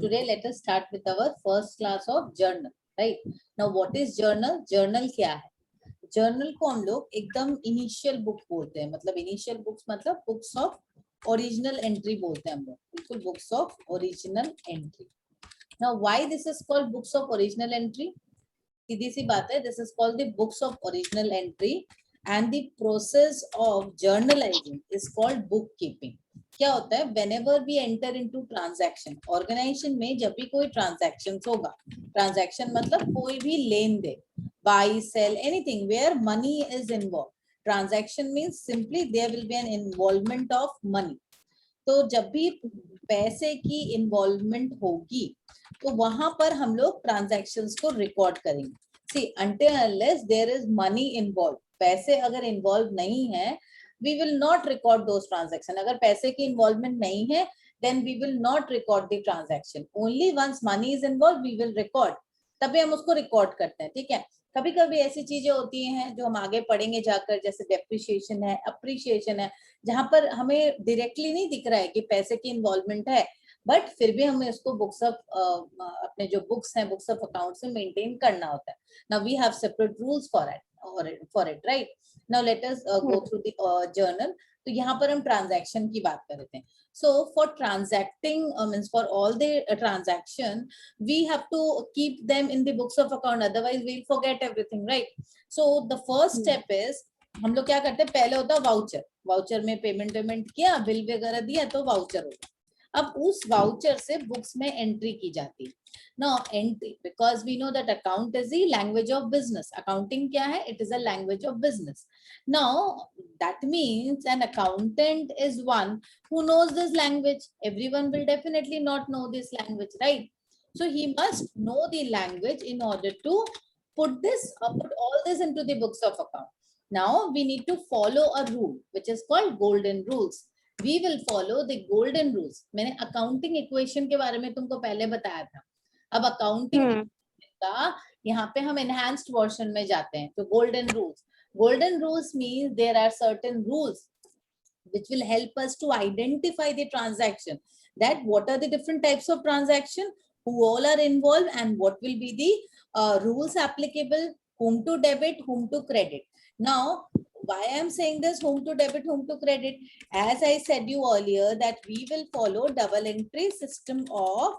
today let us start with our first class of journal. Right now, what is journal? Journal क्या है? Journal को हम लोग एकदम इनिशियल बुक बोलते हैं, मतलब इनिशियल बुक्स मतलब बुक्स ऑफ ओरिजिनल एंट्री बोलते हैं हम लोग, बिल्कुल books of original entry. Now why this is called books of original entry? सीधी सी बात है, this is called the books of original entry and the process of journalizing is called bookkeeping. क्या होता है? whenever we enter into transaction, organisation में जब भी कोई ट्रांजैक्शन होगा, ट्रांजैक्शन मतलब कोई भी लेन then, buy sell anything where money is involved. Transaction means simply there will be an involvement of money. तो जब भी पैसे की इन्वॉल्वमेंट होगी तो वहां पर हम लोग ट्रांजैक्शंस को रिकॉर्ड करेंगे. सी until unless there is money involved, पैसे अगर इन्वॉल्व नहीं है, we will not record those transaction. अगर पैसे की इन्वॉल्वमेंट नहीं है, then we will not record the transaction. Only once money is involved we will record. तभी हम उसको रिकॉर्ड करते हैं. ठीक है. कभी कभी ऐसी चीजें होती हैं जो हम आगे पढ़ेंगे जाकर, जैसे डेप्रिसिएशन है, अप्रिसिएशन है, जहां पर हमें डायरेक्टली नहीं दिख रहा है कि पैसे की इन्वॉल्वमेंट है, बट फिर भी हमें उसको बुक्स ऑफ अपने जो बुक्स हैं, बुक्स ऑफ अकाउंट्स में मेंटेन करना होता है. Now we have separate rules for it right. Now let us go through the journal. तो यहाँ पर हम ट्रांजैक्शन की बात कर रहे थे. So for transacting means for all the transaction we have to keep them in the books of account, otherwise we'll forget everything, right? So the first step is, हम लोग क्या करते हैं, पहले होता है वाउचर. वाउचर में पेमेंट किया, बिल वगैरह दिया तो वाउचर होगा. अब उस वाउचर से बुक्स में एंट्री की जाती है. Now entry, because we know that account is the language of business. Accounting क्या है? It is a language of business. Now that means an accountant is one who knows this language. Everyone will definitely not know this language, right? So he must know the language in order to put all this into the books of account. Now we need to follow a rule which is called golden rules. We will follow the golden rules. मैंने accounting equation के बारे में तुमको पहले बताया था. अब accounting का यहाँ पे हम enhanced version में जाते हैं. तो golden rules. Golden rules means there are certain rules which will help us to identify the transaction. That what are the different types of transaction, who all are involved, and what will be the rules applicable, whom to debit, whom to credit. Now, why I am saying this, whom to debit, whom to credit? As I said you earlier that we will follow double entry system of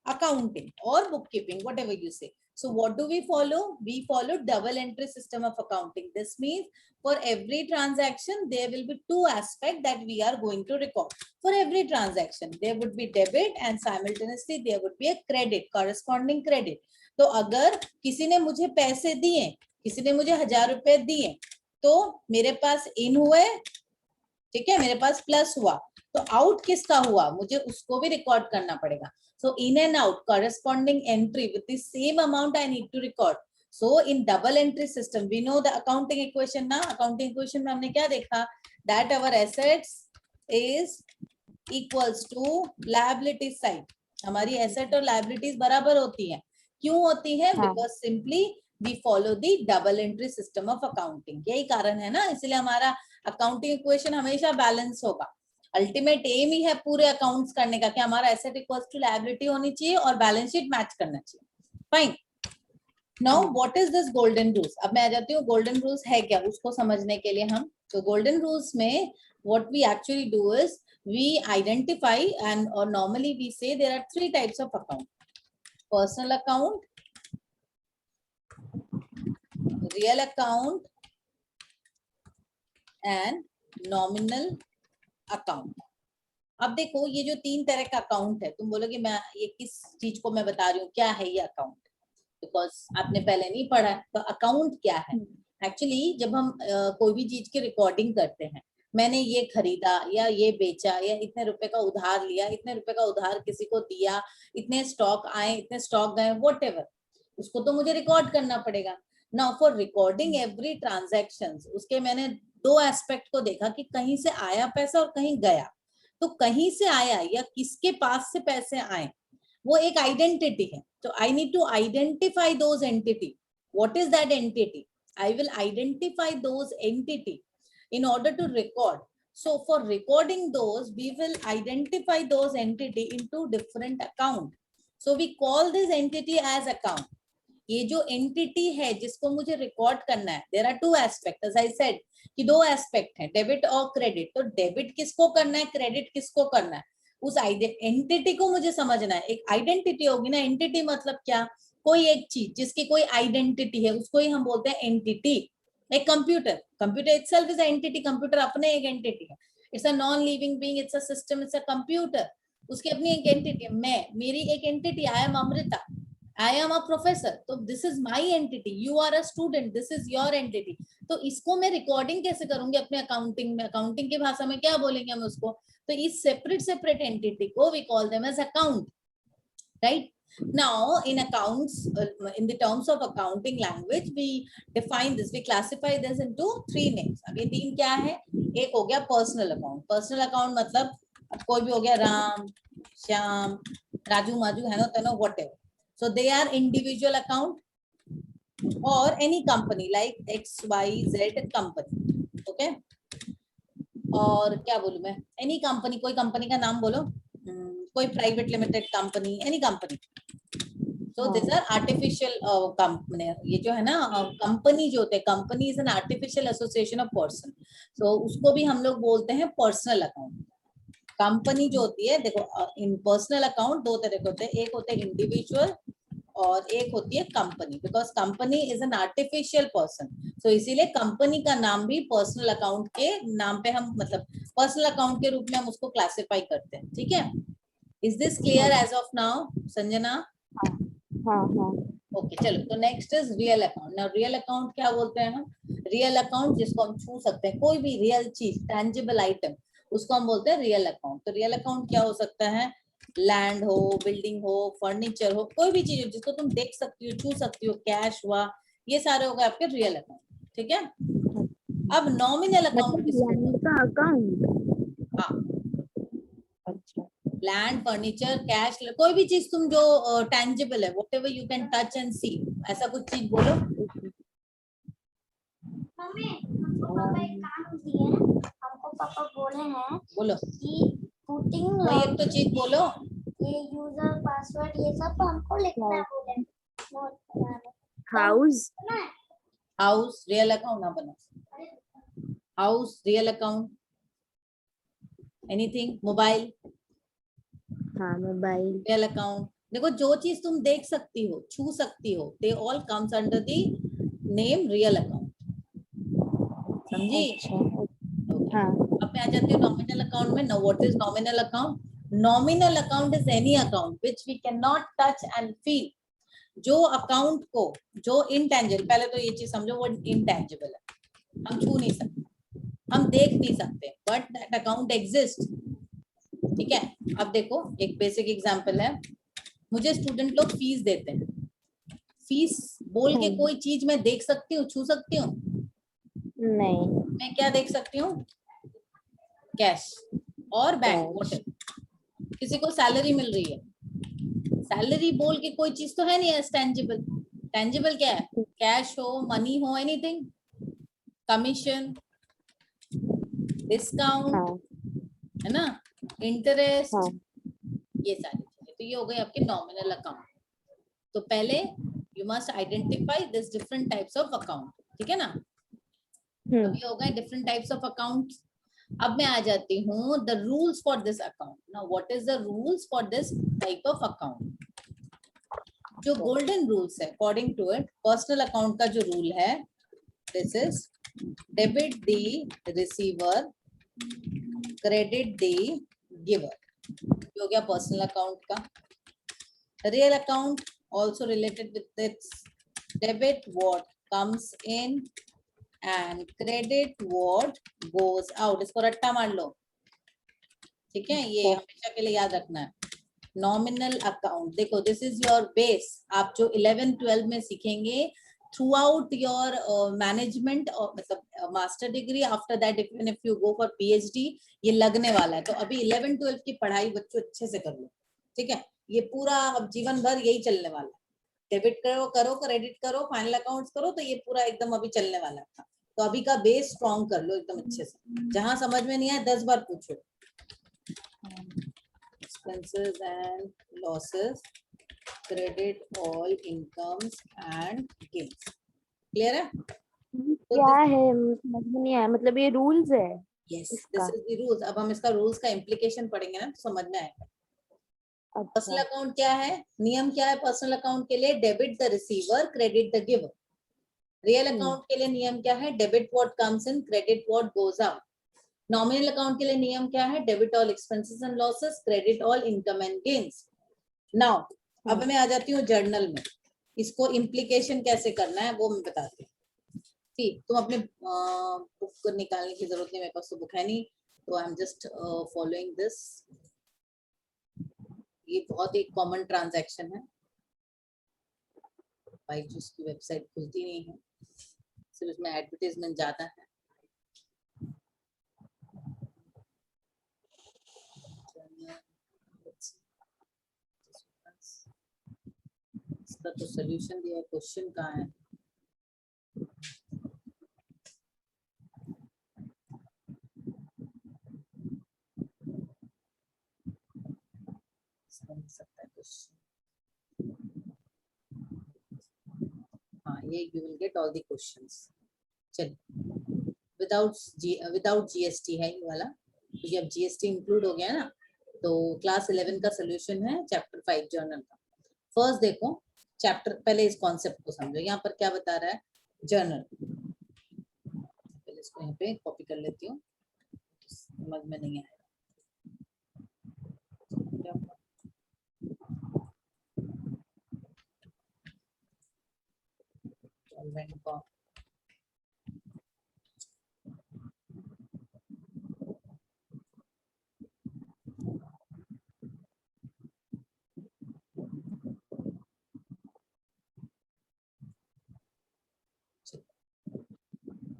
accounting or bookkeeping, whatever you say. So what do we follow? We follow double entry system of accounting. This means for every transaction, there will be two aspects that we are going to record. For every transaction, there would be debit and simultaneously there would be a credit, corresponding credit. तो अगर किसी ने मुझे पैसे दिए, किसी ने मुझे 1000 रुपए दिए, तो मेरे पास इन हुए, ठीक है, मेरे पास प्लस हुआ, तो आउट किसका हुआ, मुझे उसको भी रिकॉर्ड करना पड़ेगा. So in and out, corresponding entry with the same amount I need to record. So in double entry system, we know the accounting equation ना. Accounting equation में हमने क्या देखा? That our assets is equals to liability side. हमारी asset और liabilities बराबर होती हैं. क्यों होती है? Because simply we follow the double entry system of accounting. यही कारण है ना, इसलिए हमारा accounting equation हमेशा balance होगा. अल्टीमेट एम ही है पूरे अकाउंट्स करने का कि हमारा एसेट इक्वल्स टू लायबिलिटी होनी चाहिए और बैलेंस शीट मैच करना चाहिए. Fine. Now what is this golden rules? अब मैं आ जाती हूँ गोल्डन रूल्स है क्या, उसको समझने के लिए हम. तो गोल्डन रूल्स में what we actually do is we identify and और normally we say there are three types of account. Personal account, real account and nominal account. अब देखो ये जो तीन तरह का अकाउंट है, तुम बोलोगे मैं ये किस चीज को मैं बता रही हूँ, क्या है ये अकाउंट, बिकॉज आपने पहले नहीं पढ़ा. तो अकाउंट क्या है? एक्चुअली जब हम कोई भी चीज की रिकॉर्डिंग करते हैं, मैंने ये खरीदा या ये बेचा या इतने रुपए का उधार लिया, इतने रुपए का उधार किसी को दिया, इतने स्टॉक आए, इतने स्टॉक गए, व्हाटएवर, उसको तो मुझे रिकॉर्ड करना पड़ेगा. Now for recording every transactions, उसके मैंने दो एस्पेक्ट को देखा कि कहीं से आया पैसा और कहीं गया. तो कहीं से आया या किसके पास से पैसे आए, वो एक आइडेंटिटी है. तो I need to identify those entity. What is that entity? I will identify those entity in order to record. So for recording those, we will identify those entity into different account. So we call this entity as account. ये जो entity है जिसको मुझे record करना है, there are two aspect, as I said कि दो aspect है, डेबिट और क्रेडिट। तो डेबिट किसको करना है, क्रेडिट किसको करना है, उस एंटिटी को मुझे समझना है। एक आइडेंटिटी होगी ना, एंटिटी मतलब क्या, कोई एक चीज जिसकी कोई आइडेंटिटी है, उसको ही हम बोलते हैं एंटिटी। एक computer, computer itself is entity, computer अपने एक एंटिटी है। It's a non living being, it's a system, it's a computer, उसकी अपनी एक एंटिटी है। मैं, मेरी एक entity, I am Amrita, I am a professor, तो this is my entity, you are a student, this is your entity। तो इसको मैं रिकॉर्डिंग कैसे करूंगी अपने अकाउंटिंग में, अकाउंटिंग की भाषा में क्या बोलेंगे हम उसको, तो इस सेपरेट एंटिटी को we call them as account, right? Now in accounts, in the terms of accounting language, we define this, we classify this into three names। अब ये तीन क्या है, एक हो गया पर्सनल अकाउंट। पर्सनल अकाउंट मतलब अब कोई भी हो गया, राम, श्याम, राजू, माजू, है ना, whatever, so they are individual account or any company like XYZ company, okay? और क्या बोलूं मैं, any company, कोई कंपनी का नाम बोलो, कोई private limited company, any company. So these are artificial company, ये जो है ना कंपनी जो होते हैं, company is an artificial association of person, so उसको भी हम लोग बोलते हैं पर्सनल अकाउंट। कंपनी जो होती है, देखो इन पर्सनल अकाउंट दो तरह के होते हैं, एक होते हैं इंडिविजुअल और एक होती है company, because company is an artificial person. So इसीलिए कंपनी का नाम भी पर्सनल अकाउंट के नाम पे हम, मतलब पर्सनल अकाउंट के रूप में हम उसको क्लासिफाई करते हैं, ठीक है? Is this clear as of now, Sanjana? हाँ हाँ। ओके, चलो, तो next is real account. Now real account क्या बोलते हैं हम, रियल अकाउंट जिसको हम छू सकते हैं, कोई भी रियल चीज, टैंजिबल आइटम, उसको हम बोलते हैं रियल अकाउंट। तो रियल अकाउंट क्या हो सकता है, लैंड हो, बिल्डिंग हो, फर्नीचर हो, कोई भी चीज हो जिसको तुम देख सकती हो, छू सकती हो, कैश हुआ, ये सारे हो गए आपके रियल अकाउंट, ठीक है? अब नॉमिनल अकाउंट किसको लैंड बोलते का अकाउंट? हैं? हाँ, अच्छा। लैंड, फर्नीचर, कैश, कोई भी चीज तुम जो टैंजिबल है, whatever you can touch and see, ऐसा कुछ चीज बोलो। मम्मी, हमको पापा एक काम दिए हैं, हमको पापा बोले हैं बोलो, कि पुटिंग कोई एक तो चीज बोलो। ये यूजर पासवर्ड ये सब हमको लिखना बोले, नोट बनाना। हाउस। हाउस रियल अकाउंट ना बना, house real account. Anything, mobile हाँ, मोबाइल। Real account. देखो जो चीज तुम देख सकती हो, छू सकती हो, they all comes under the name real account, समझी? हाँ। अब मैं आ जाती हूँ नॉमिनल अकाउंट में। Now what is nominal account? Nominal account is any account which we can not touch and feel, जो अकाउंट को, जो इनटेंजिबल, पहले तो ये चीज समझो, वो इनटेंजिबल है, हम छू नहीं सकते, हम देख नहीं सकते, बट दैट अकाउंट एग्जिस्ट, ठीक है? अब देखो एक बेसिक एग्जांपल है, मुझे स्टूडेंट लोग फीस देते हैं, फीस बोल के कोई चीज मैं देख सकती हूँ, छू सकती हूँ? नहीं। मैं क्या देख सकती हूँ, कैश और बैंक, कैश। किसी को सैलरी मिल रही है, सैलरी बोल के कोई चीज तो है नहीं टेंजिबल। टेंजिबल क्या है, कैश हो, मनी हो, एनीथिंग, कमीशन, डिस्काउंट, है ना, इंटरेस्ट, ये सारी चीजें। तो ये हो गई आपके नॉमिनल अकाउंट। तो पहले you must identify this different types of account, ठीक है ना? अब ये हो गए डिफरेंट टाइप्स ऑफ अकाउंट्स। अब मैं आ जाती हूँ the rules for this account. Now what is the rules for this type of account? जो गोल्डन रूल्स है according to it, personal account का जो रूल है, this is debit the receiver, credit the giver, हो गया personal account का। Real account also related with its debit what comes in and credit what goes out। इसको रट्टा मार लो, ठीक है? ये हमेशा के लिए याद रखना है। नॉमिनल अकाउंट, देखो दिस इज योर बेस, आप जो 11-12 में सीखेंगे थ्रू आउट योर मैनेजमेंट, मतलब master degree, after that even if you go for PhD, ये लगने वाला है। तो अभी 11-12 की पढ़ाई बच्चों अच्छे से कर लो, ठीक है? ये पूरा अब जीवन भर यही चलने वाला है, डेबिट करो, क्रेडिट करो, फाइनल अकाउंट्स करो, तो ये पूरा एकदम अभी चलने वाला था। तो अभी का बेस स्ट्रॉन्ग कर लो एकदम अच्छे से, जहां समझ में नहीं आए 10 बार पूछो। Expenses and losses credit all incomes and gains. Clear है? क्या है समझ में नहीं आया, मतलब ये रूल्स है यस, इसका? This is the rules. अब हम इसका रूल्स का इम्प्लीकेशन पढ़ेंगे ना तो समझ में आएगा। पर्सनल अच्छा अकाउंट क्या है, नियम क्या है पर्सनल अकाउंट के लिए? Debit the receiver, credit the giver. Real account के लिए नियम क्या है? Debit what comes in, credit what goes out. Nominal account के लिए नियम क्या है? Debit all expenses and losses, credit all income and gains. Now अब मैं आ जाती हूँ जर्नल में। इसको इम्प्लीकेशन कैसे करना है वो मैं बताती हूँ। ठीक, तुम अपने बुक निकालने की जरूरत नहीं, मेरे पास तो बुक है नहीं, तो I am just following this. ये बहुत एक कॉमन ट्रांजैक्शन है। बायजूस की वेबसाइट खुलती नहीं है, सिर्फ इसमें एडवर्टाइजमेंट ज्यादा है। इसका तो सोल्यूशन दिया है, क्वेश्चन कहाँ है? सकता है क्वेश्चन, हाँ ये you will get all the questions. चलिए, विदाउट जीएसटी है ये वाला, क्योंकि अब जीएसटी इंक्लूड हो गया ना। तो क्लास 11 का सोल्यूशन है चैप्टर 5 जर्नल का। फर्स्ट देखो चैप्टर, पहले इस कॉन्सेप्ट को समझो। यहाँ पर क्या बता रहा है जर्नल, पहले इसको यहाँ पे कॉपी कर लेती हूँ, समझ में नहीं आएगा।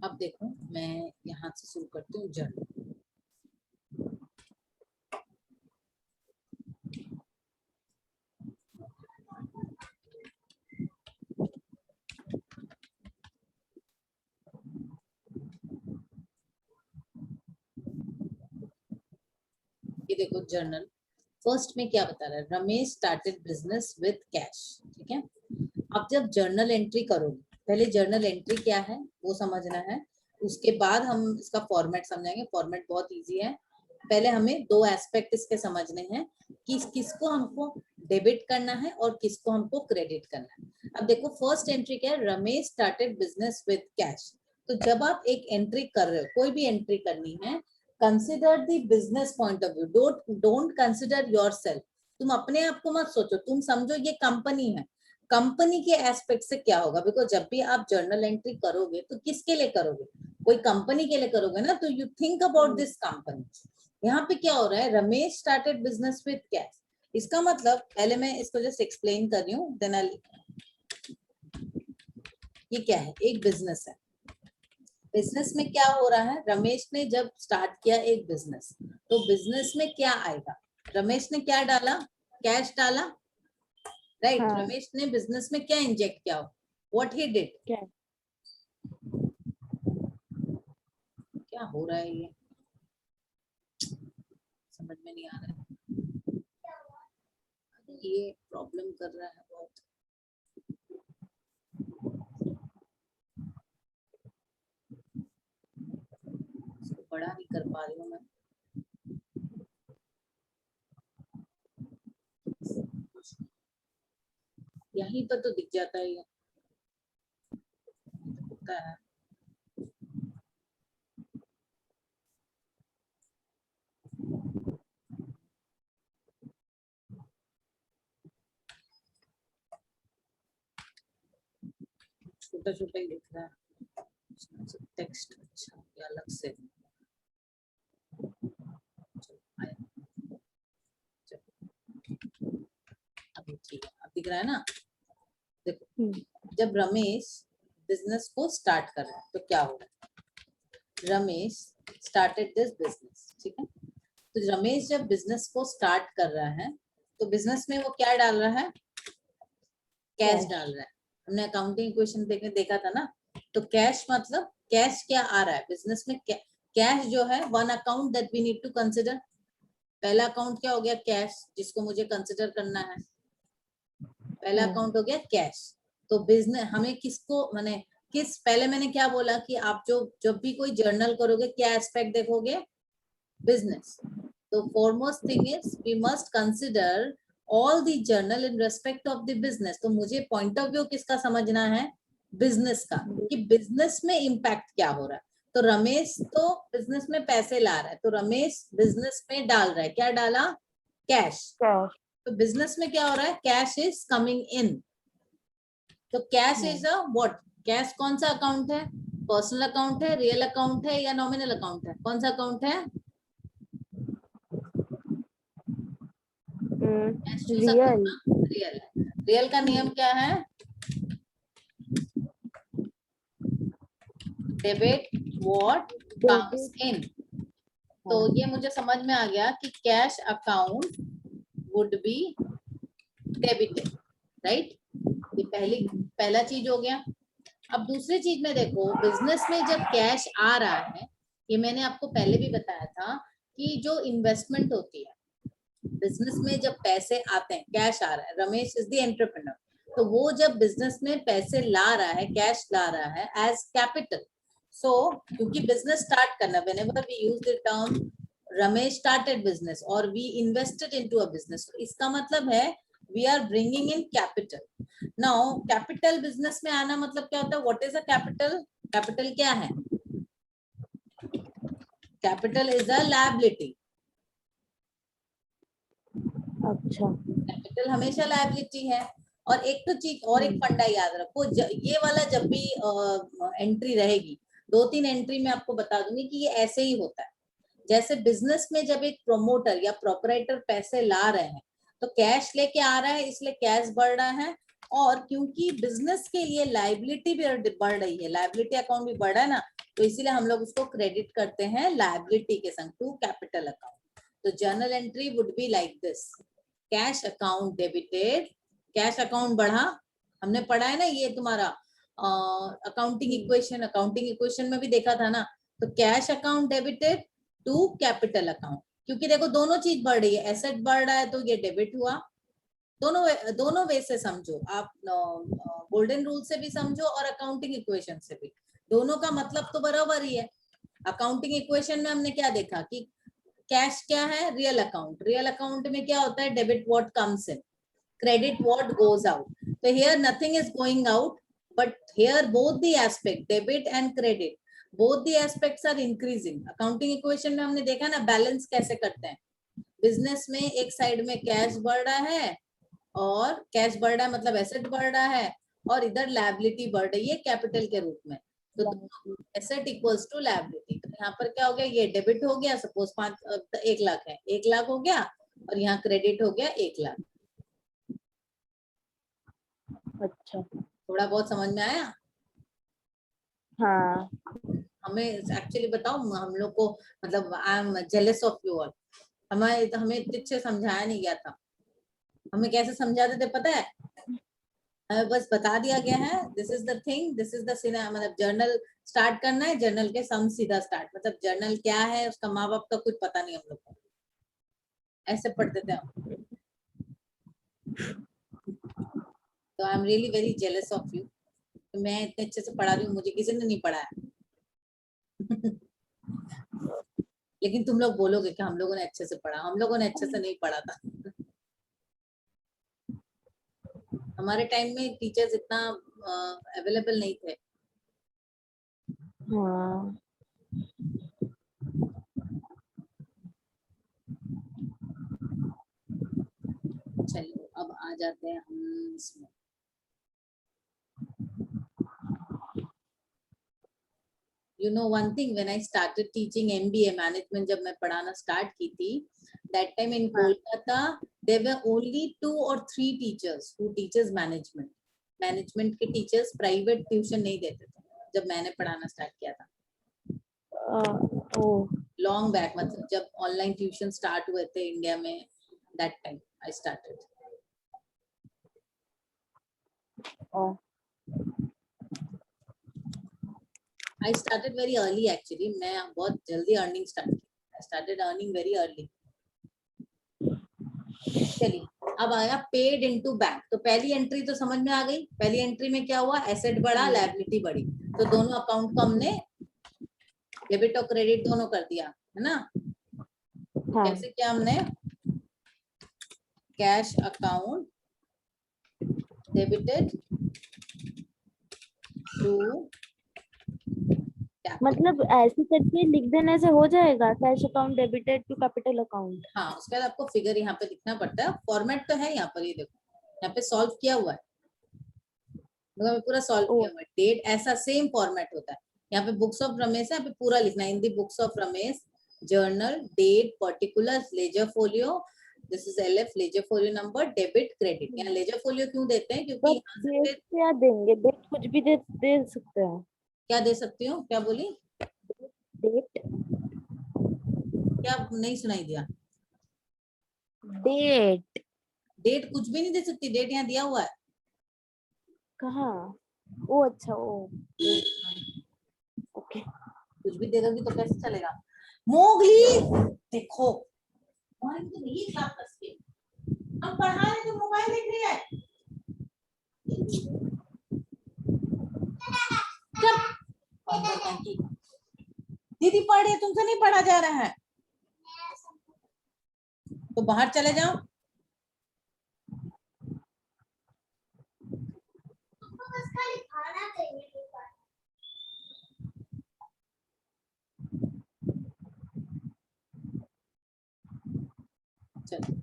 अब देखो मैं यहाँ से शुरू करती हूँ जर्नल। ये देखो जर्नल, फर्स्ट में क्या बता रहा है? Ramesh started business with cash. ठीक है, अब जब जर्नल एंट्री करोगे, पहले जर्नल एंट्री क्या है वो समझना है, उसके बाद हम इसका फॉर्मेट समझेंगे। फॉर्मेट बहुत इजी है। पहले हमें दो एस्पेक्ट इसके समझने हैं कि किसको हमको डेबिट करना है और किसको हमको क्रेडिट करना है। अब देखो फर्स्ट एंट्री क्या है? Ramesh started business with cash. तो जब आप एक एंट्री कर रहे हो, कोई भी एंट्री करनी है, consider the business point of view, don't consider yourself. तुम अपने आप को मत सोचो, तुम समझो ये कंपनी है, कंपनी के एस्पेक्ट से क्या होगा। बिकॉज जब भी आप जर्नल एंट्री करोगे तो किसके लिए करोगे? कोई कंपनी के लिए करोगे ना, तो you think about this company. यहाँ पे क्या हो रहा है? Ramesh started business with cash. इसका मतलब, पहले मैं इसको जस्ट एक्सप्लेन कर रही हूँ, देन ये क्या है? एक बिजनेस है। बिजनेस में क्या हो रहा है? रमेश ने जब स्टार्ट किया एक बिजनेस, तो बिजनेस में क्या आएगा? रमेश ने क्या डाला? कैश डाला, राइट? हाँ। रमेश ने बिजनेस में क्या इंजेक्ट किया? What he did? क्या? क्या हो रहा है? ये समझ में नहीं आ रहा है, ये प्रॉब्लम कर रहा है बहुत। इसको बड़ा नहीं कर पा रही हूँ मैं। यहीं पर तो दिख जाता है ये, होता है। छोटा छोटा ही दिख रहा है, टेक्स्ट अच्छा ये अलग से। अभी ठीक है, अब दिख रहा है ना? देखो जब रमेश बिजनेस को स्टार्ट कर रहा है तो क्या हो रहा है? Ramesh started this business. ठीक है, तो रमेश जब बिजनेस को स्टार्ट कर रहा है तो बिजनेस में वो क्या डाल रहा है? कैश डाल रहा है। हमने अकाउंटिंग इक्वेशन देखा था ना, तो कैश मतलब कैश क्या आ रहा है बिजनेस में? कैश जो है one account that we need to consider. पहला अकाउंट क्या हो गया? कैश, जिसको मुझे कंसिडर करना है। पहला अकाउंट हो गया कैश। तो बिजनेस हमें किसको माने किस पहले मैंने क्या बोला कि आप जब भी कोई जर्नल करोगे क्या एस्पेक्ट देखोगे, बिजनेस। तो foremost thing is we must consider all the journal in respect of the business. तो मुझे पॉइंट ऑफ व्यू किसका समझना है, बिजनेस का, कि बिजनेस में इम्पैक्ट क्या हो रहा है। तो रमेश तो बिजनेस में पैसे ला रहा है, तो रमेश बिजनेस में डाल रहा है, क्या डाला, कैश। तो बिजनेस में क्या हो रहा है, कैश इज कमिंग इन। तो cash is a what, cash कौन सा अकाउंट है, पर्सनल अकाउंट है, रियल अकाउंट है या नॉमिनल अकाउंट है, कौन सा अकाउंट है, कैश चूज सकते हो ना, रियल है। रियल का नियम क्या है, डेबिट व्हाट कम्स इन। तो ये मुझे समझ में आ गया कि cash account would be debited, right. ये पहला चीज हो गया। अब दूसरी चीज में देखो, बिजनेस में जब कैश आ रहा है, ये मैंने आपको पहले भी बताया था कि जो इन्वेस्टमेंट होती है बिजनेस में, जब पैसे आते हैं, कैश आ रहा है, रमेश इज द एंटरप्रेन्योर, तो वो जब बिजनेस में पैसे ला रहा है, कैश ला रहा है एज कैपिटल। सो क्योंकि बिजनेस स्टार्ट करना, whenever we use the term Ramesh started business और we invested into a business, इसका मतलब है we are bringing in capital. Now capital business में आना मतलब क्या होता है, what is a capital, capital क्या है, कैपिटल इज अ लायबिलिटी। अच्छा, कैपिटल हमेशा लायबिलिटी है। और एक तो चीज और एक फंडा याद रखो, ये वाला जब भी एंट्री रहेगी, 2-3 एंट्री में आपको बता दूंगी कि ये ऐसे ही होता है। जैसे बिजनेस में जब एक प्रोमोटर या प्रोपराइटर पैसे ला रहे हैं, तो कैश लेके आ रहा है, इसलिए कैश बढ़ रहा है। और क्योंकि बिजनेस के लिए लायबिलिटी भी बढ़ रही है, लायबिलिटी अकाउंट भी बढ़ रहा है ना, तो इसीलिए हम लोग उसको क्रेडिट करते हैं लायबिलिटी के संग टू कैपिटल अकाउंट। तो journal entry would be like this, cash account debited, cash account बढ़ा, हमने पढ़ा है ना ये तुम्हारा अकाउंटिंग इक्वेशन, अकाउंटिंग इक्वेशन में भी देखा था ना। तो cash account debited to capital account, क्योंकि देखो दोनों चीज बढ़ रही है, एसेट बढ़ रहा है तो ये डेबिट हुआ। दोनों वे से समझो आप, गोल्डन रूल से भी समझो और अकाउंटिंग इक्वेशन से भी, दोनों का मतलब तो बराबर ही है। अकाउंटिंग इक्वेशन में हमने क्या देखा कि कैश क्या है, रियल अकाउंट, रियल अकाउंट में क्या होता है, debit what comes in, credit what goes out. So here nothing is going out, but here both the aspect, debit and credit, both the aspects are increasing. Accounting equation में हमने देखा ना balance कैसे करते हैं, बिजनेस में एक side में कैश बढ़ रहा है, और कैश बढ़ रहा है मतलब एसेट बढ़ रहा है, और इधर लायबिलिटी बढ़ रही है कैपिटल के रूप में। तो एसेट इक्वल्स टू लायबिलिटी। तो यहाँ पर क्या हो गया, ये डेबिट हो गया, सपोज 1 लाख है, 1 लाख हो गया, और यहाँ क्रेडिट हो गया 1 लाख। अच्छा, थोड़ा बहुत समझ में आया। हाँ, हमें एक्चुअली बताओ, हम लोग को मतलब I am jealous of you all, हमें इतने अच्छे समझाया नहीं गया था। हमें कैसे समझाते थे पता है, हमें बस बता दिया गया है this is the thing, this is the सीना, मतलब जर्नल स्टार्ट करना है, जर्नल के सम सीधा स्टार्ट, मतलब जर्नल क्या है उसका माँ बाप का कुछ पता नहीं हम लोग को, ऐसे पढ़ते थे हम। तो I am really very jealous of you, तो मैं इतने अच्छे से पढ़ा रही हूँ, मुझे किसी ने नहीं पढ़ाया। लेकिन तुम लोग बोलोगे कि हम लोगों ने अच्छे से पढ़ा, हम लोगों ने अच्छे से नहीं पढ़ा था। हमारे टाइम में टीचर्स इतना अवेलेबल नहीं थे। हाँ, चलो अब आ जाते हैं हम इसमें। You know one thing, when I started teaching MBA management, जब मैं पढ़ाना स्टार्ट की थी, that time in Kolkata there were only 2 or 3 teachers who teaches management. Management के टीचर्स प्राइवेट ट्यूशन नहीं देते थे जब मैंने पढ़ाना स्टार्ट किया था, लॉन्ग बैक, मतलब जब ऑनलाइन ट्यूशन स्टार्ट हुए थे इंडिया में, that time I started. I started very early actually, मैं बहुत जल्दी अर्निंग स्टार्ट की, I started earning very early। चलिए अब आया पेड इनटू बैंक, तो पहली एंट्री तो समझ में आ गई। पहली एंट्री में क्या हुआ, एसेट बढ़ा, लायबिलिटी बढ़ी, तो दोनों अकाउंट को हमने डेबिट और क्रेडिट दोनों कर दिया, है ना। हाँ कैसे किया हमने, कैश अकाउंट डेबिटेड टू, मतलब ऐसे करके लिख देने से हो जाएगा, cash account debited to capital account. हाँ, उसके बाद आपको फिगर यहाँ पे दिखना पड़ता है, फॉर्मेट तो है यहाँ पर, ये देखो यहाँ पे सॉल्व किया हुआ है, मतलब पूरा सॉल्व किया हुआ है। डेट ऐसा सेम फॉर्मेट होता है, यहाँ पे बुक्स ऑफ रमेश है, यहाँ पे पूरा लिखना है, in the books of Ramesh journal date particulars ledger folio, this is LF ledger folio number debit credit. यहाँ लेजर फोलियो क्यों देते हैं, क्योंकि बस यहाँ से डेट क्या देंगे, डेट कुछ भी दे सकते हैं। क्या दे सकती हूँ, क्या बोली, डेट, क्या नहीं सुनाई दिया, डेट डेट कुछ भी नहीं दे सकती, डेट यहाँ दिया हुआ है। कहाँ, ओ अच्छा ओ ओके। कुछ भी दे दोगी तो कैसे चलेगा, मोगली देखो, और तो नहीं क्लास बस के हम पढ़ा रहे तो मोबाइल देख रही है, चुप। दीदी पढ़ रही है, तुमसे नहीं पढ़ा जा रहा है, तो बाहर चले जाओ। बस खाली खाना चाहिए एक बार। चलो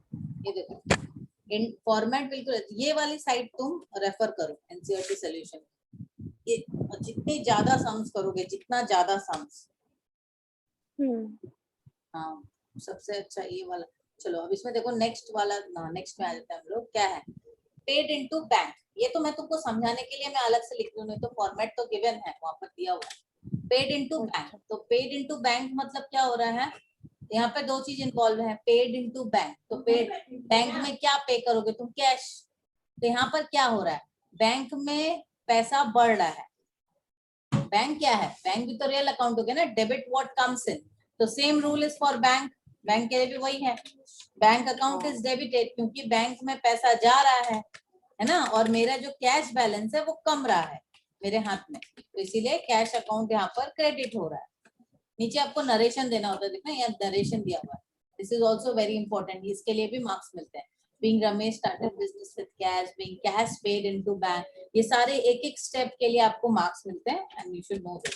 ये देखो, इन फॉर्मेट बिल्कुल, ये वाली साइड तुम रेफर करो एनसीईआरटी सॉल्यूशन, ये जितने ज्यादा सम्स करोगे, जितना ज्यादा सम्स, हाँ सबसे अच्छा ये वाला। चलो अब इसमें देखो नेक्स्ट वाला, नेक्स्ट में आ जाता है हम लोग, क्या है, पेड इनटू बैंक। ये तो मैं तुमको समझाने के लिए मैं अलग से लिख लूं, नहीं तो फॉर्मेट तो गिवन है वहां पर दिया हुआ है। पेड इनटू बैंक, तो पेड इनटू बैंक मतलब क्या हो रहा है, यहाँ पे दो चीज इन्वॉल्व है, पेड इनटू बैंक, तो पेड बैंक में क्या पे करोगे तुम, कैश, तो यहाँ पर क्या हो रहा है, बैंक में पैसा बढ़ रहा है। बैंक क्या है, बैंक भी तो रियल अकाउंट हो गया ना, डेबिट व्हाट कम्स इन, तो same rule is for bank, bank के लिए भी वही है, बैंक अकाउंट इज डेबिटेड, क्योंकि बैंक में पैसा जा रहा है ना, और मेरा जो कैश बैलेंस है वो कम रहा है मेरे हाथ में, तो इसीलिए कैश अकाउंट यहाँ पर क्रेडिट हो रहा है। नीचे आपको नरेशन देना होता है, देखना यहाँ नरेशन दिया हुआ है, this is also very important, इसके लिए भी मार्क्स मिलते हैं। Being Ramesh started business with cash, being cash paid into bank, ये सारे एक एक स्टेप के लिए आपको मार्क्स मिलते हैं, and you should know this.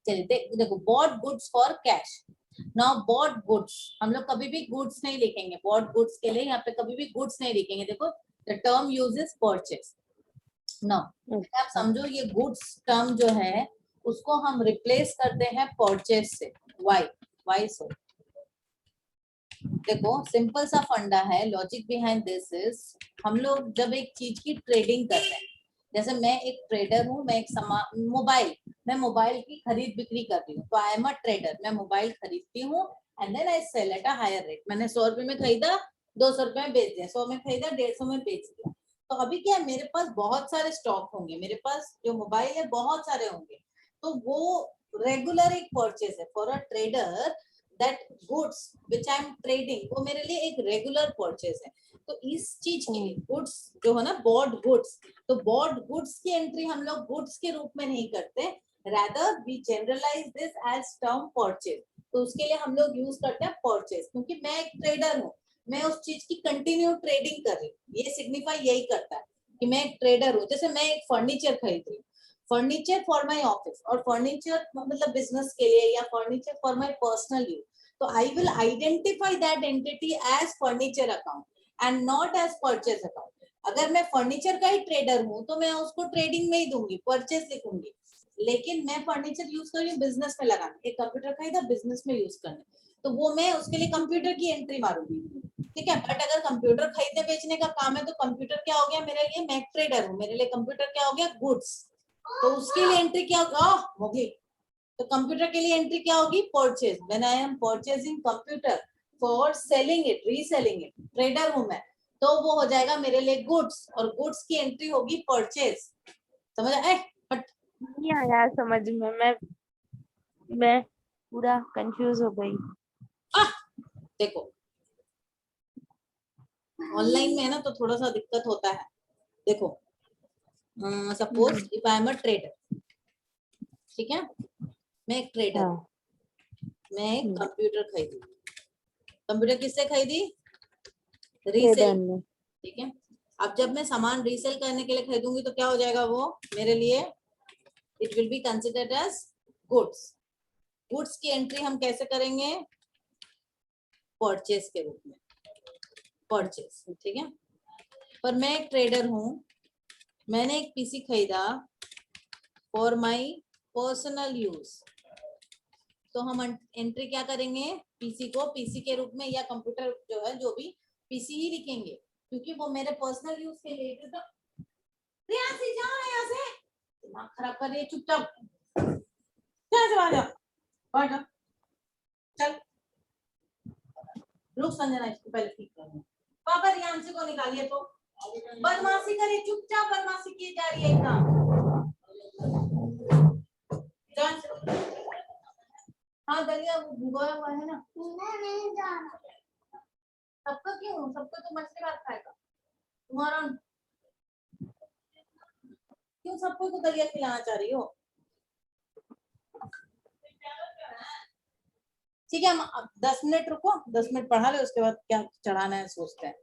चलिए देखो, bought goods for cash, now bought goods, हम लोग कभी भी goods नहीं लिखेंगे, bought goods के लिए यहाँ पे कभी भी goods नहीं लिखेंगे, देखो the term uses purchase। Now आप समझो ये goods टर्म जो है उसको हम रिप्लेस करते हैं परचेज से, वाई सो, देखो सिंपल सा फंडा है, लॉजिक बिहाइंड दिस इज, हम लोग जब एक चीज की ट्रेडिंग करते हैं, जैसे मैं एक ट्रेडर हूँ, मैं एक मैं मोबाइल की खरीद बिक्री कर रही हूँ, तो आई एम अ ट्रेडर, मैं मोबाइल खरीदती हूँ and then I sell at a higher rate, मैंने 100 रुपए में खरीदा, 200 रुपए में बेच दिया, 100 में खरीदा, 150 में बेच दिया, तो अभी क्या है, मेरे पास बहुत सारे स्टॉक होंगे, मेरे पास जो मोबाइल है बहुत सारे होंगे, तो वो रेगुलर एक परचेज है for a trader, that goods which I am trading वो मेरे लिए एक रेगुलर परचेज है। तो इस चीज के लिए गुड्स जो है ना, बॉड गुड्स, तो बॉड गुड्स की एंट्री हम लोग गुड्स के रूप में नहीं करते, rather we generalize this as term purchase, तो उसके लिए हम लोग यूज करते हैं परचेज, क्योंकि मैं एक ट्रेडर हूँ, मैं उस चीज की कंटिन्यू ट्रेडिंग कर रही हूँ, ये सिग्निफाई यही करता है कि मैं एक ट्रेडर हूँ। जैसे मैं एक फर्नीचर खरीद रही हूँ, फर्नीचर फॉर माई ऑफिस, और फर्नीचर मतलब बिजनेस के लिए, या furniture for my personal use, तो I will identify that entity as furniture account and not as purchase account. अगर मैं फर्नीचर का ही ट्रेडर हूँ तो मैं उसको ट्रेडिंग में ही दूंगी, परचेज लिखूंगी, लेकिन मैं फर्नीचर यूज कर रही हूँ बिजनेस में लगाने, एक कंप्यूटर खरीदा बिजनेस में यूज करने, तो वो मैं उसके लिए कंप्यूटर की एंट्री मारूंगी, ठीक है। बट अगर कंप्यूटर खरीदने बेचने का काम है तो कंप्यूटर क्या हो गया मेरे लिए, मैं ट्रेडर हूँ, मेरे लिए कंप्यूटर क्या हो गया, गुड्स, तो उसके लिए एंट्री क्या होगी, तो कंप्यूटर के लिए एंट्री क्या होगी, purchase, when I am purchasing computer for selling it, reselling it, trader हूं मैं, तो वो हो जाएगा मेरे लिए गुड्स, और गुड्स की एंट्री होगी परचेज, समझ आए, बट नहीं आया समझ में, मैं पूरा कंफ्यूज हो गई। देखो ऑनलाइन में है ना तो थोड़ा सा दिक्कत होता है। देखो suppose if I am a trader, ठीक है, मैं एक ट्रेडर, हाँ मैं एक कंप्यूटर खरीदी। कंप्यूटर किससे खरीदी? ट्रेडर रीसेल, ने। ठीक है। अब जब मैं सामान रीसेल करने के लिए खरीदूंगी तो क्या हो जाएगा वो मेरे लिए? It will be considered as goods. Goods की एंट्री हम कैसे करेंगे? परचेज के रूप में, परचेज, ठीक है। पर मैं एक ट्रेडर हूं, मैंने एक पीसी खरीदा फॉर माई पर्सनल यूज, तो हम एंट्री क्या करेंगे? पीसी को पीसी के रूप में, या कंप्यूटर जो है जो भी पीसी ही लिखेंगे, क्योंकि वो मेरे पर्सनल यूज के लिए। तो रियांसी जाओ यहाँ से, दिमाग खराब कर रही है, चुपचाप यहाँ से बाहर जाओ, बाहर जाओ, चल रुक संजना, इसको पहले ठीक करना। पापा रियांसी को निकालिए, तो बदमाशी करे, चुपचाप बदमाशी की जा रही है एकदम। हाँ दलिया भिगोया हुआ है ना, नहीं जाना। सबका क्यों? सबको तो मछली भात खाएगा तुम्हारा, क्यों सबको तो दलिया खिलाना चाह रही हो? ठीक है, हम 10 मिनट रुको, 10 मिनट पढ़ा ले, उसके बाद क्या चढ़ाना है सोचते हैं।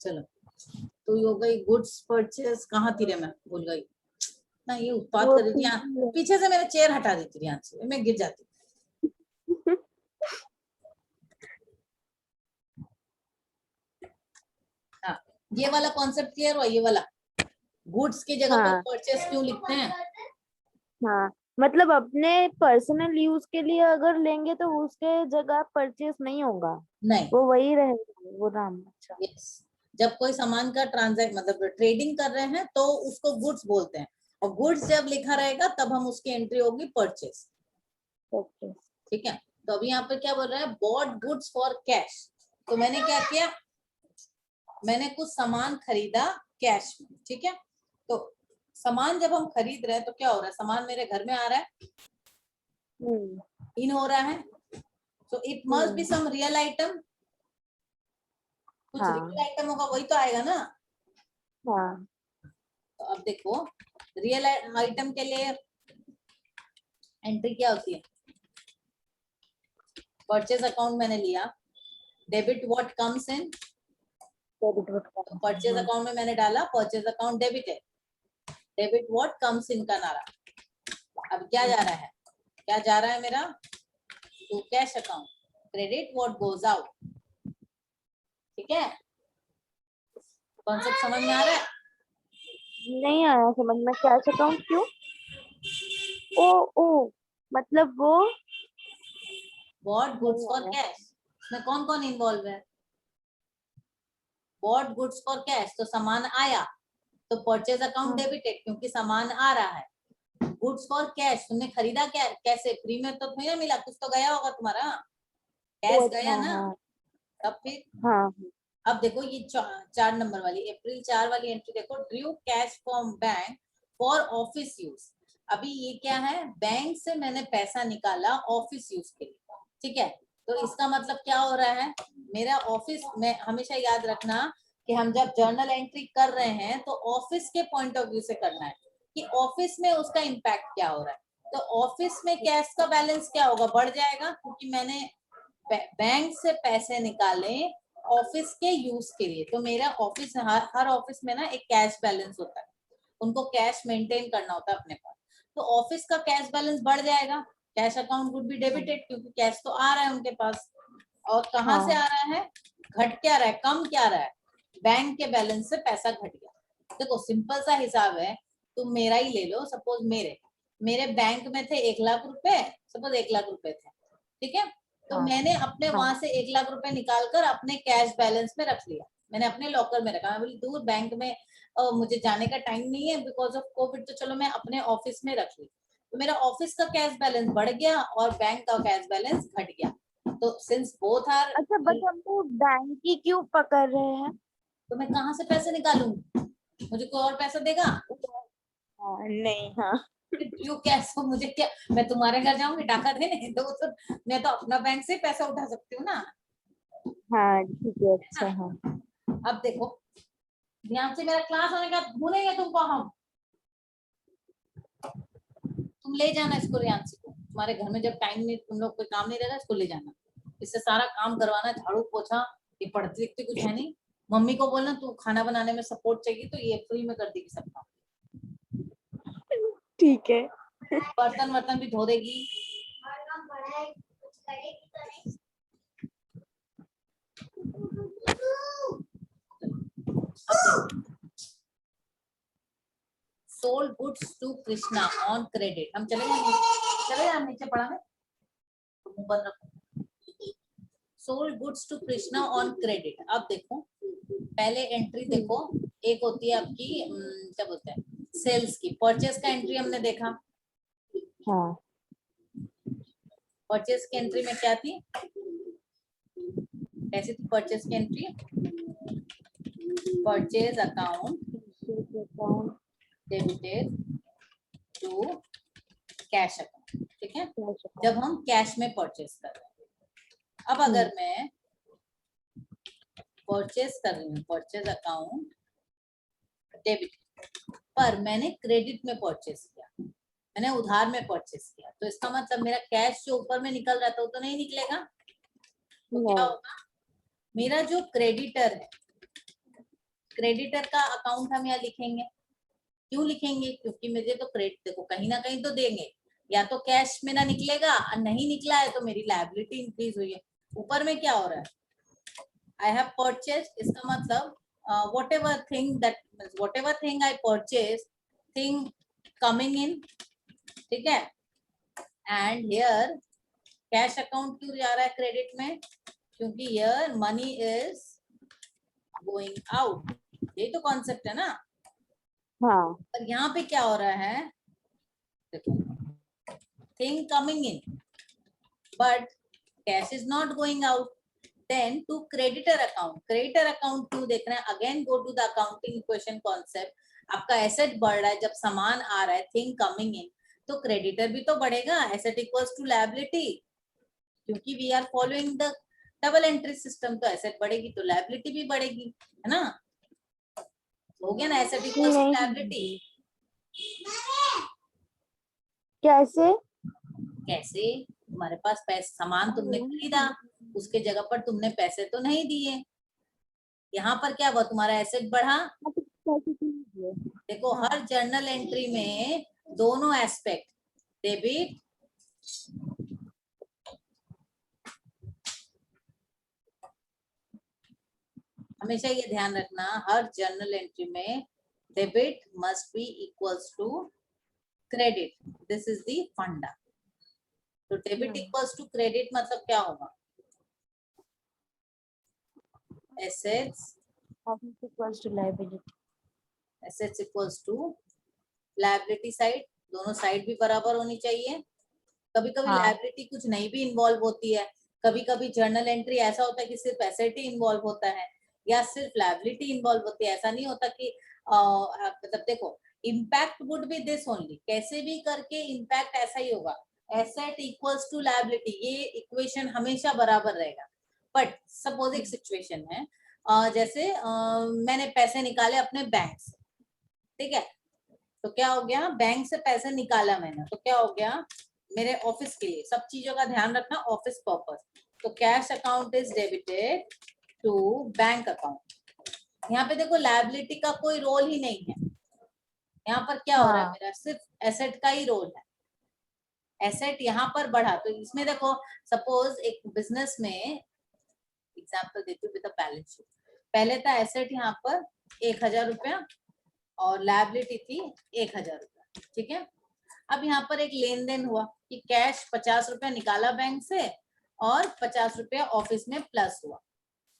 चलो, तो ये हो गई गुड्स परचेज। कहाँ थी रे, मैं भूल गई ना, ये उत्पाद वो कर रही थी यहाँ। पीछे से मेरे चेयर हटा देती थी, यहाँ से मैं गिर जाती। हाँ, ये वाला कॉन्सेप्ट क्लियर हुआ? ये वाला गुड्स की जगह पर हाँ परचेज क्यों लिखते हैं? हाँ, मतलब अपने पर्सनल यूज के लिए अगर लेंगे तो उसके जगह परचेस नहीं होगा, नहीं, वो वही रहेगा वो नाम। अच्छा। यस, जब कोई सामान का ट्रांजैक्ट मतलब ट्रेडिंग कर रहे हैं तो उसको गुड्स बोलते हैं, और गुड्स जब लिखा रहेगा तब हम उसकी एंट्री होगी परचेज, ओके। ठीक है। तो अभी यहाँ पे क्या बोल रहा है? Bought goods for cash. तो मैंने क्या किया? मैंने कुछ सामान खरीदा कैश में, ठीक है। तो सामान जब हम खरीद रहे हैं तो क्या हो रहा है? सामान मेरे घर में आ रहा है, इन हो रहा है, so it must be some real item, कुछ हाँ रियल आइटम होगा वही तो आएगा ना। हाँ तो अब देखो, रियल आइटम के लिए एंट्री क्या होती है? परचेज अकाउंट मैंने लिया, debit what comes in, debit तो परचेज अकाउंट में मैंने डाला परचेज अकाउंट डेबिट है, डेबिट व्हाट कम्स इन का नारा। अब क्या जा रहा है? क्या जा रहा है मेरा? To cash account, credit what goes out, ठीक है। कॉन्सेप्ट समझ में आ रहा है? नहीं आया समझ में, कैश अकाउंट क्यों? ओ ओ, मतलब वो बॉट गुड्स नहीं फॉर आया। कैश, इसमें कौन कौन इन्वॉल्व है? बॉट गुड्स फॉर कैश, तो सामान आया, तो परचेज अकाउंट हाँ, डेबिटेड क्योंकि सामान आ रहा है। गुड्स फॉर कैश, तुमने खरीदा क्या? कैसे? फ्री में तो थोड़ी ना मिला, कुछ तो गया होगा तुम्हारा, ओ कैश अच्छा, गया ना। हाँ तब फिर हाँ अब देखो ये 4 नंबर वाली, अप्रैल 4 वाली एंट्री देखो, Drew cash from bank for office use. अभी ये क्या है? बैंक से मैंने पैसा निकाला ऑफिस यूज के लिए, ठीक है। तो इसका मतलब क्या हो रहा है? मेरा ऑफिस में, हमेशा याद रखना कि हम जब जर्नल एंट्री कर रहे हैं तो ऑफिस के पॉइंट ऑफ व्यू से करना है कि ऑफिस में उसका इम्पैक्ट क्या हो रहा है। तो ऑफिस में कैश का बैलेंस क्या होगा? बढ़ जाएगा, क्योंकि मैंने बैंक से पैसे निकाले ऑफिस के यूज के लिए। तो मेरा ऑफिस, हर ऑफिस में ना एक कैश बैलेंस होता है, उनको कैश मेंटेन करना होता है अपने पास। तो ऑफिस का कैश बैलेंस बढ़ जाएगा, cash account would be debited, क्योंकि कैश तो आ रहा है उनके पास। और कहाँ से आ रहा है? घट क्या रहा है? कम क्या रहा है? बैंक के बैलेंस से पैसा घट गया। देखो सिंपल सा हिसाब है, तुम मेरा ही ले लो, सपोज मेरे बैंक में थे 1 लाख रुपए, सपोज 1 लाख रुपए थे, ठीक है। तो मैंने अपने वहां से 1 लाख रुपए निकाल कर अपने कैश बैलेंस में रख लिया, मैंने अपने लॉकर में रखा। मैं बोली दूर बैंक में मुझे जाने का टाइम नहीं है बिकॉज ऑफ कोविड, तो चलो मैं अपने ऑफिस में रख ली। तो मेरा ऑफिस का कैश बैलेंस बढ़ गया और बैंक का कैश बैलेंस घट गया। तो सिंस बोथ आर, अच्छा, बट हम तो बैंक की क्यों पकड़ रहे हैं? तो मैं कहाँ से पैसे निकालूंगी? मुझे कोई और पैसा देगा? हाँ, नहीं हाँ। ड्यू कैश हो, मुझे क्या, मैं तुम्हारे घर जाऊंगी डाका देने? तो मैं तो अपना बैंक से पैसा उठा सकती हूँ ना। हाँ ठीक है, अच्छा हाँ। अब देखो ध्यान से, मेरा क्लास होने का भूलेंगे तुमको हम, तुम ले जाना इसको रियांशी को, तुम्हारे घर में जब टाइम नहीं, तुम लोग कोई काम नहीं रहेगा, इसको ले जाना, इससे सारा काम करवाना, झाड़ू पोछा, ये पढ़ती लिखती कुछ है नहीं, मम्मी को बोलना तू खाना बनाने में सपोर्ट चाहिए तो ये फ्री में कर देगी सब काम, ठीक है। बर्तन वर्तन भी धो देगी। और काम बड़ा है, कुछ करेगी तो नहीं। Sold goods to Krishna on credit, हम चलेंगे हम नीचे पढ़ाने, तो मुंह बंद रखो। Sold goods to Krishna on credit, अब देखो पहले एंट्री देखो, एक होती है आपकी क्या बोलते हैं सेल्स की, परचेस का एंट्री हमने देखा, हाँ परचेस की एंट्री में क्या थी, कैसी थी परचेस की entry, purchase account debited to cash account, ठीक है, जब हम कैश में परचेस कर रहे हैं। अब अगर मैं परचेस कर रही हूँ, परचेज अकाउंट डेबिट, पर मैंने क्रेडिट में परचेस किया, मैंने उधार में परचेस किया, तो इसका मतलब मेरा कैश जो ऊपर में निकल रहा था वो तो नहीं निकलेगा, तो क्या होगा, मेरा जो क्रेडिटर है, क्रेडिटर का अकाउंट हम यहाँ लिखेंगे, क्यों लिखेंगे, क्योंकि मुझे तो क्रेडिट देखो कहीं ना कहीं तो देंगे, या तो कैश में ना निकलेगा और नहीं निकला है तो मेरी लायबिलिटी इंक्रीज हुई है, ऊपर में क्या हो रहा है, आई हैव परचेज, इसका मतलब whatever thing I purchase, thing coming in, ठीक है, एंड हियर कैश अकाउंट क्यों जा रहा है क्रेडिट में, क्योंकि here money is going out, यही तो कॉन्सेप्ट है ना। हाँ पर यहाँ पे क्या हो रहा है, देखो thing coming in but cash is not going out, then to creditor account, creditor account क्यों देख रहे हैं, again go to the accounting equation concept, आपका एसेट बढ़ रहा है, जब सामान आ रहा है थिंग कमिंग इन, तो क्रेडिटर भी तो बढ़ेगा, एसेट इक्वल्स टू लायबिलिटी, क्योंकि we are following the double entry system, तो एसेट बढ़ेगी तो लायबिलिटी भी बढ़ेगी, है ना, हो गया ना, एसेट इक्वल्स टू लायबिलिटी। कैसे? कैसे, तुम्हारे पास पैसे, सामान तुमने खरीदा, उसके जगह पर तुमने पैसे तो नहीं दिए, यहाँ पर क्या हुआ, तुम्हारा एसेट बढ़ा। देखो हर जर्नल एंट्री में दोनों एस्पेक्ट, डेबिट हमेशा ये ध्यान रखना, हर जर्नल एंट्री में debit must be equals to credit, this is the funda, तो डेबिट इक्वल्स टू क्रेडिट मतलब क्या होगा, assets equals to liability, assets equals to liability side, दोनों साइड भी बराबर होनी चाहिए, कभी कभी लायबिलिटी कुछ नहीं भी इन्वॉल्व होती है, कभी कभी जर्नल एंट्री ऐसा होता है कि सिर्फ एसेट ही इन्वॉल्व होता है या सिर्फ लायबिलिटी इन्वॉल्व होती है, ऐसा नहीं होता कि मतलब देखो impact would be this only, कैसे भी करके इम्पैक्ट ऐसा ही होगा, एसेट इक्वल्स टू लायबिलिटी, ये इक्वेशन हमेशा बराबर रहेगा, बट सपोज एक सिचुएशन है, जैसे मैंने पैसे निकाले अपने बैंक से, ठीक है, तो क्या हो गया, बैंक से पैसे निकाला मैंने, तो क्या हो गया, मेरे ऑफिस के लिए, सब चीजों का ध्यान रखना, ऑफिस पर्पस, तो cash account is debited to bank account, यहाँ पे देखो लायबिलिटी का कोई रोल ही नहीं है, यहाँ पर क्या हो रहा है, मेरा सिर्फ एसेट का ही रोल है, एसेट यहाँ पर बढ़ा, तो इसमें देखो सपोज एक बिजनेस में एग्जाम्पल देती हूँ विद द बैलेंस शीट, पहले था एसेट यहाँ पर 1000 रुपया और लायबिलिटी थी 1000 रुपया, ठीक है, अब यहाँ पर एक लेन देन हुआ कि कैश 50 रुपया निकाला बैंक से और 50 रुपया ऑफिस में प्लस हुआ,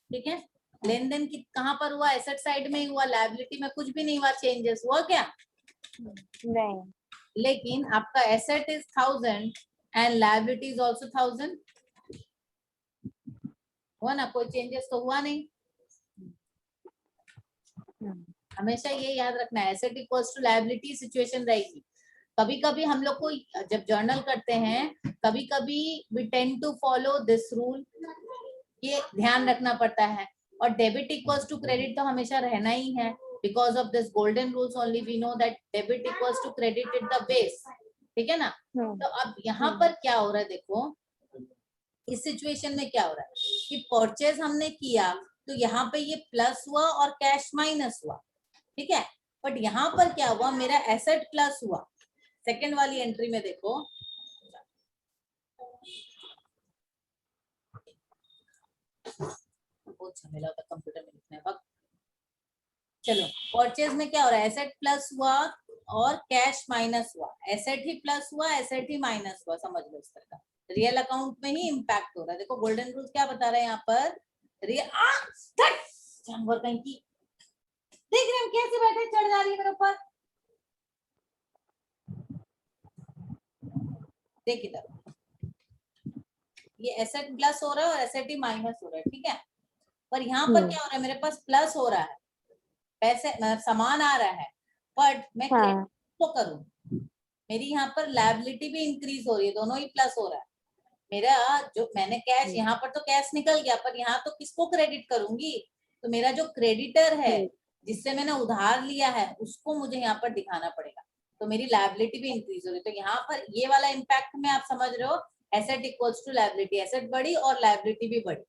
ठीक है, लेन देन कहाँ पर हुआ, एसेट साइड में ही हुआ, लायबिलिटी में कुछ भी नहीं हुआ, चेंजेस हुआ क्या, नहीं, लेकिन आपका asset is 1000 and liability is also 1000, हुआ ना, कोई चेंजेस तो हुआ नहीं, हमेशा ये याद रखना है, asset equals to liability situation रहेगी, कभी कभी हम लोग को जब जर्नल करते हैं, कभी कभी we tend to follow this rule, ये ध्यान रखना पड़ता है। और डेबिट इक्वल्स टू क्रेडिट तो हमेशा रहना ही है, because of this golden rules only we know that debit equals to credit at the base, ठीक है ना। तो अब यहाँ पर क्या हो रहा है, देखो इस सिचुएशन में क्या हो रहा है कि परचेज हमने किया तो यहाँ पे ये प्लस हुआ और कैश माइनस हुआ, ठीक है। बट यहाँ पर क्या हुआ, मेरा एसेट प्लस हुआ। सेकंड वाली एंट्री में देखो, बहुत झमेला होता कंप्यूटर में लिखने वक्त। चलो परचेज में क्या हो रहा है, एसेट प्लस हुआ और कैश माइनस हुआ। एसेट ही प्लस हुआ, एसेट ही माइनस हुआ, समझ लो इस तरह का रियल अकाउंट में ही इम्पैक्ट हो रहा है। देखो गोल्डन रूल क्या बता रहे हैं यहाँ पर, जानवर कहीं की, देख रहे हैं कैसे बैठे, चढ़ जा रही है मेरे ऊपर, देख इधर, ये एसेट प्लस हो रहा है और एसेट ही माइनस हो रहा है, ठीक है। पर यहाँ पर क्या हो रहा है, मेरे पास प्लस हो रहा है, पैसे सामान आ रहा है, बट मैं क्रेडिट तो करूँ, मेरी यहाँ पर लायबिलिटी भी इंक्रीज हो रही है, दोनों ही प्लस हो रहा है। मेरा जो मैंने कैश, यहाँ पर तो कैश निकल गया, पर यहाँ तो किसको क्रेडिट करूंगी, तो मेरा जो क्रेडिटर है जिससे मैंने उधार लिया है उसको मुझे यहाँ पर दिखाना पड़ेगा, तो मेरी लायबिलिटी भी इंक्रीज हो रही है। तो यहाँ पर ये वाला इम्पैक्ट में आप समझ रहे हो, asset equals to liability, asset बढ़ी और लायबिलिटी भी बढ़ी।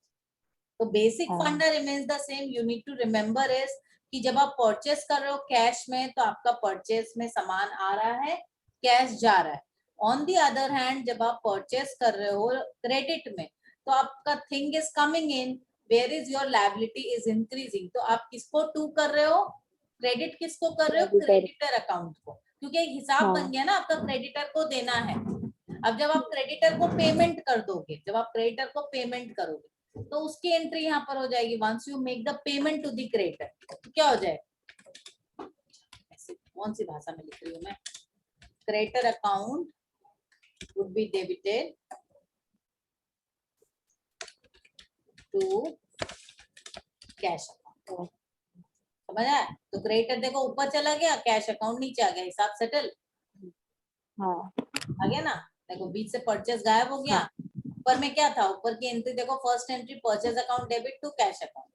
तो basic funda remains the same, you need to remember is कि जब आप परचेस कर रहे हो कैश में तो आपका परचेस में सामान आ रहा है, कैश जा रहा है। ऑन दी अदर हैंड जब आप परचेस कर रहे हो क्रेडिट में तो आपका thing is coming in, where is your liability is increasing. तो आप किसको टू कर रहे हो, क्रेडिट किसको कर रहे हो, क्रेडिटर अकाउंट को, क्योंकि एक हिसाब बन गया ना आपका, क्रेडिटर को देना है। अब जब आप क्रेडिटर को पेमेंट कर दोगे, जब आप क्रेडिटर को पेमेंट करोगे तो उसकी एंट्री यहाँ पर हो जाएगी, once you make the payment to the creditor, तो क्या हो जाएगा, कौन सी भाषा में लिख रही हूँ मैं, creditor account would be debited to cash account, समझ आया। तो क्रेडिटर देखो ऊपर चला गया, कैश अकाउंट नीचे आ गया, हिसाब सेटल आ गया ना। देखो बीच से परचेस गायब हो गया, ऊपर में क्या था, ऊपर की एंट्री देखो, first entry purchase account debit to cash account,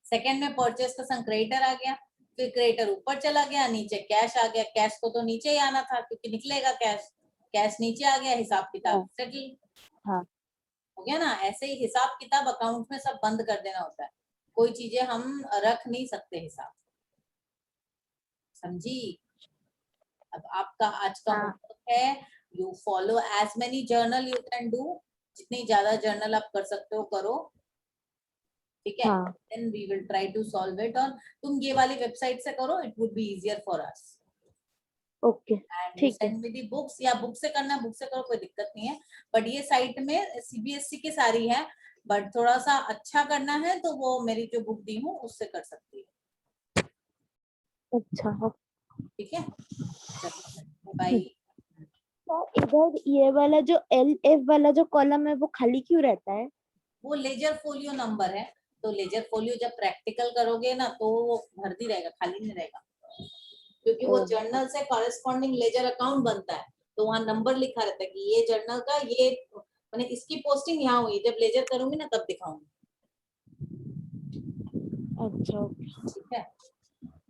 second में परचेज का संग क्रेडिटर आ गया, फिर क्रेडिटर ऊपर चला गया, नीचे कैश आ गया, कैश को तो नीचे ही आना था क्योंकि निकलेगा कैश, कैश नीचे आ गया, हिसाब किताब सेटल हो गया ना। ऐसे ही हिसाब किताब अकाउंट में सब बंद कर देना होता है, कोई चीजें हम रख नहीं सकते हिसाब, समझी। अब आपका आज का होमवर्क है, you follow as many journal you can do, जितनी ज्यादा जर्नल आप कर सकते हो करो, ठीक है। Then we will try to solve it, और तुम ये वाली वेबसाइट से करो, it would be easier for us. Okay ठीक है, सेंड मी दी बुक्स, या बुक से करना बुक से करो, कोई दिक्कत नहीं है, बट ये साइट में सीबीएसई की सारी है, बट थोड़ा सा अच्छा करना है तो वो मेरी जो बुक दी हूँ उससे कर सकती है, अच्छा ठीक है, चलो बाय। तो इधर ये वाला जो LF वाला जो कॉलम है वो खाली क्यों रहता है? वो लेजर फोलियो नंबर है, तो लेजर फोलियो जब प्रैक्टिकल करोगे ना तो वो भर्ती रहेगा, खाली नहीं रहेगा, क्योंकि वो जर्नल से कॉरेस्पॉन्डिंग लेजर अकाउंट बनता है, तो वहाँ नंबर लिखा रहता है कि ये जर्नल का ये, मैंने इसकी पोस्टिंग यहाँ हुई, जब लेजर करूंगी ना तब दिखाऊंगी। अच्छा ठीक है,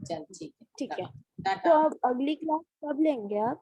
चल ठीक है, ठीक है। टाटा। तो अब अगली क्लास कब लेंगे आप?